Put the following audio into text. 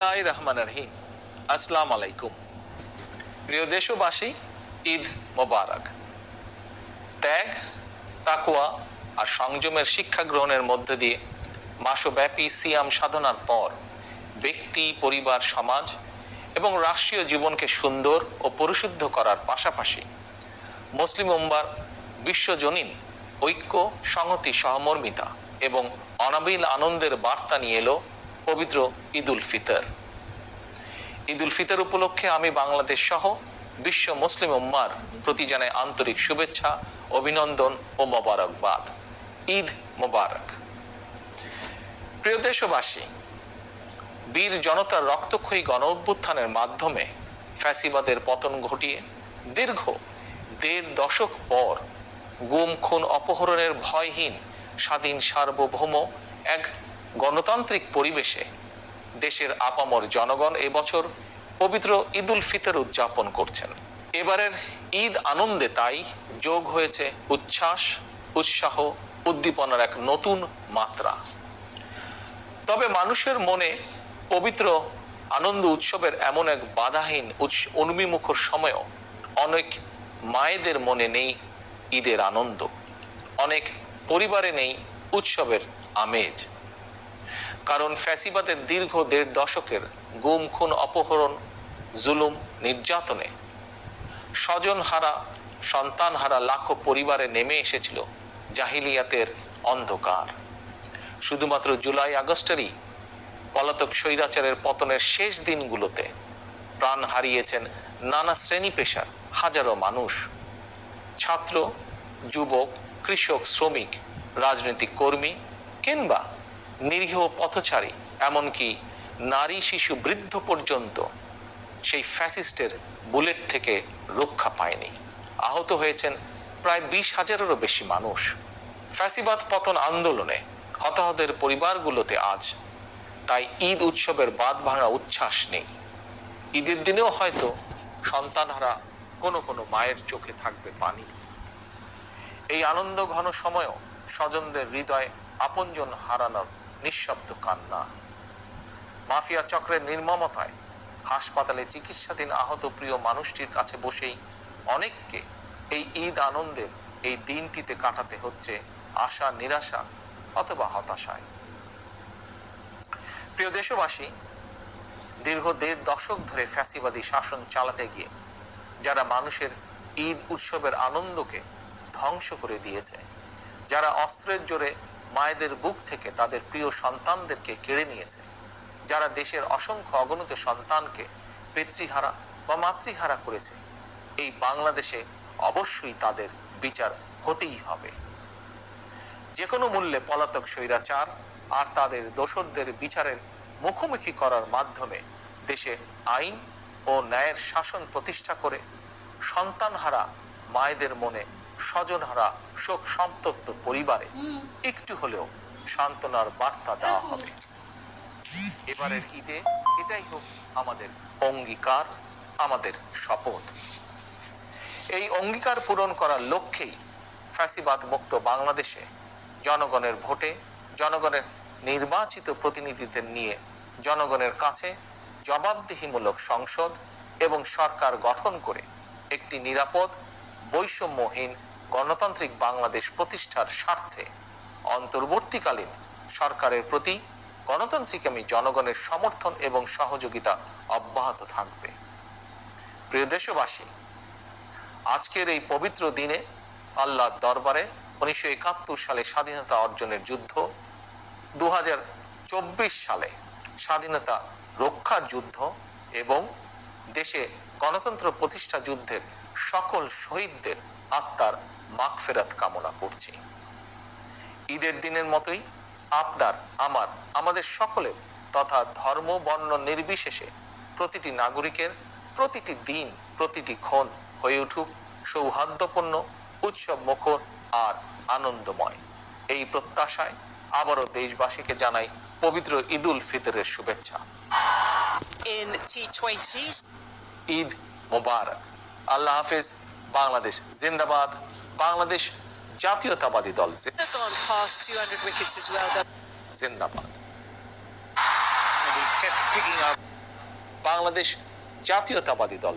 রহমানির রহিম। আসসালামু আলাইকুম। প্রিয় দেশবাসী, ঈদ মোবারক। ত্যাগ, তাকওয়া আর সংযমের শিক্ষা গ্রহণের মধ্য দিয়ে মাসব্যাপী সিয়াম সাধনার পর ব্যক্তি, পরিবার, সমাজ এবং রাষ্ট্রীয় জীবনকে সুন্দর ও পরিশুদ্ধ করার পাশাপাশি মুসলিম উম্মার বিশ্বজনীন ঐক্য, সংহতি, সহমর্মিতা এবং অনাবিল আনন্দের বার্তা নিয়ে এলো পবিত্র ঈদ উল ফিতর। ঈদ উল ফিতর উপলক্ষে আমি বাংলাদেশ সহ বিশ্ব মুসলিম উম্মার প্রতি জানাই আন্তরিক শুভেচ্ছা, অভিনন্দন ও মোবারকবাদ। ঈদ মোবারক। প্রিয় দেশবাসী, বীর জনতার রক্তক্ষয়ী গণ অভ্যুত্থানের মাধ্যমে ফ্যাসিবাদের পতন ঘটিয়ে দীর্ঘ ১.৫ দশক পর গুম, খুন, অপহরণের ভয়হীন স্বাধীন সার্বভৌম এক গণতান্ত্রিক পরিবেশে দেশের আপামর জনগণ এবছর পবিত্র ঈদ উল ফিতর উদযাপন করছেন। এবারের ঈদ আনন্দে তাই যোগ হয়েছে উচ্ছ্বাস, উৎসাহ, উদ্দীপনার এক নতুন মাত্রা। তবে মানুষের মনে পবিত্র আনন্দ উৎসবের এমন এক বাধাহীন উন্মিমুখর সময়ও অনেক মায়েদের মনে নেই ঈদের আনন্দ, অনেক পরিবারে নেই উৎসবের আমেজ। কারণ ফ্যাসিবাদের দীর্ঘ ১.৫ দশকের গুম, খুন, অপহরণ, জুলুম, নির্যাতনে স্বজনহারা, সন্তানহারা লাখো পরিবারে নেমে এসেছিল জাহিলিয়াতের অন্ধকার। শুধুমাত্র জুলাই আগস্টেরই পলাতক স্বৈরাচারের পতনের শেষ দিনগুলোতে প্রাণ হারিয়েছেন নানা শ্রেণী পেশার হাজারো মানুষ। ছাত্র, যুবক, কৃষক, শ্রমিক, রাজনৈতিক কর্মী কিংবা নিরীহ পথচারী, এমনকি নারী, শিশু, বৃদ্ধ পর্যন্ত সেই ফ্যাসিস্টের বুলেট থেকে রক্ষা পায়নি। আহত হয়েছেন প্রায় ২০,০০০-এরও বেশি মানুষ। ফ্যাসিবাদ পতন আন্দোলনে হতাহতের পরিবারগুলোতে আজ তাই ঈদ উৎসবের বাঁধ ভাঙা উচ্ছ্বাস নেই। ঈদের দিনেও হয়তো সন্তানহারা কোনো কোনো মায়ের চোখে থাকবে পানি। এই আনন্দ ঘন সময়ও স্বজনদের হৃদয়ে আপনজন হারানোর নিঃশব্দ কান্না। মাফিয়া চক্রের নির্মমতায় হাসপাতালে চিকিৎসাধীন আহত প্রিয় মানুষটির কাছে বসেই অনেককে এই ঈদ আনন্দের এই দিনটিতে কাটাতে হচ্ছে আশা, নিরাশা অথবা হতাশায়। প্রিয় দেশবাসী, দীর্ঘ ১.৫ দশক ধরে ফ্যাসিবাদী শাসন চালাতে গিয়ে যারা মানুষের ঈদ উৎসবের আনন্দকে ধ্বংস করে দিয়েছে, যারা অস্ত্রের জোরে মায়েদের বুক থেকে তাদের প্রিয় সন্তানদেরকে কেড়ে নিয়েছে, যারা দেশের অসংখ্য অগণিত সন্তানকে পিতৃহারা বা মাতৃহারা করেছে, এই বাংলাদেশে অবশ্যই তাদের বিচার হতেই হবে। যে কোনো মূল্যে পলাতক স্বৈরাচার আর তাদের দোসরদের বিচারের মুখোমুখি করার মাধ্যমে দেশে আইন ও ন্যায়ের শাসন প্রতিষ্ঠা করে সন্তানহারা মায়েদের মনে, স্বজনহারা শোক সন্তপ্ত পরিবারে একটু হলেও সান্ত্বনার বার্তা দেওয়া হবে। এবারের ঈদে এটাই হোক আমাদের অঙ্গীকার, আমাদের শপথ। এই অঙ্গীকার পূরণ করার লক্ষ্যেই ফ্যাসিবাদ মুক্ত বাংলাদেশে জনগণের ভোটে, জনগণের নির্বাচিত প্রতিনিধিদের নিয়ে জনগণের কাছে জবাবদিহিমূলক সংসদ এবং সরকার গঠন করে একটি নিরাপদ, বৈষম্যহীন গণতান্ত্রিক বাংলাদেশ প্রতিষ্ঠার স্বার্থে অন্তর্বর্তীকালীন সরকারের প্রতি গণতান্ত্রিকামী জনগণের সমর্থন এবং সহযোগিতা অব্যাহত থাকবে। প্রিয় দেশবাসী, আজকের এই পবিত্র দিনে আল্লাহর দরবারে ১৯৭১ সালে স্বাধীনতা অর্জনের যুদ্ধ, ২০২৪ সালে স্বাধীনতা রক্ষার যুদ্ধ এবং দেশে গণতন্ত্র প্রতিষ্ঠা যুদ্ধের সকল শহীদদের আত্মার মাগফিরাত কামনা করছি। ঈদের দিনের মতোই আপনার, আমাদের সকলের তথা ধর্ম, বর্ণ নির্বিশেষে প্রতিটি নাগরিকের প্রতিটি দিন, প্রতিটি ক্ষণ হয়ে উঠুক সৌহার্দ্যপূর্ণ, উৎসব মুখর আর আনন্দময়। এই প্রত্যাশায় আবারও দেশবাসীকে জানাই পবিত্র ঈদ উল ফিতরের শুভেচ্ছা। ঈদ মোবারক। আল্লাহ হাফেজ। বাংলাদেশ জিন্দাবাদ। বাংলাদেশ জাতীয়তাবাদী দল জিন্দাবাদ। বাংলাদেশ জাতীয়তাবাদী দল।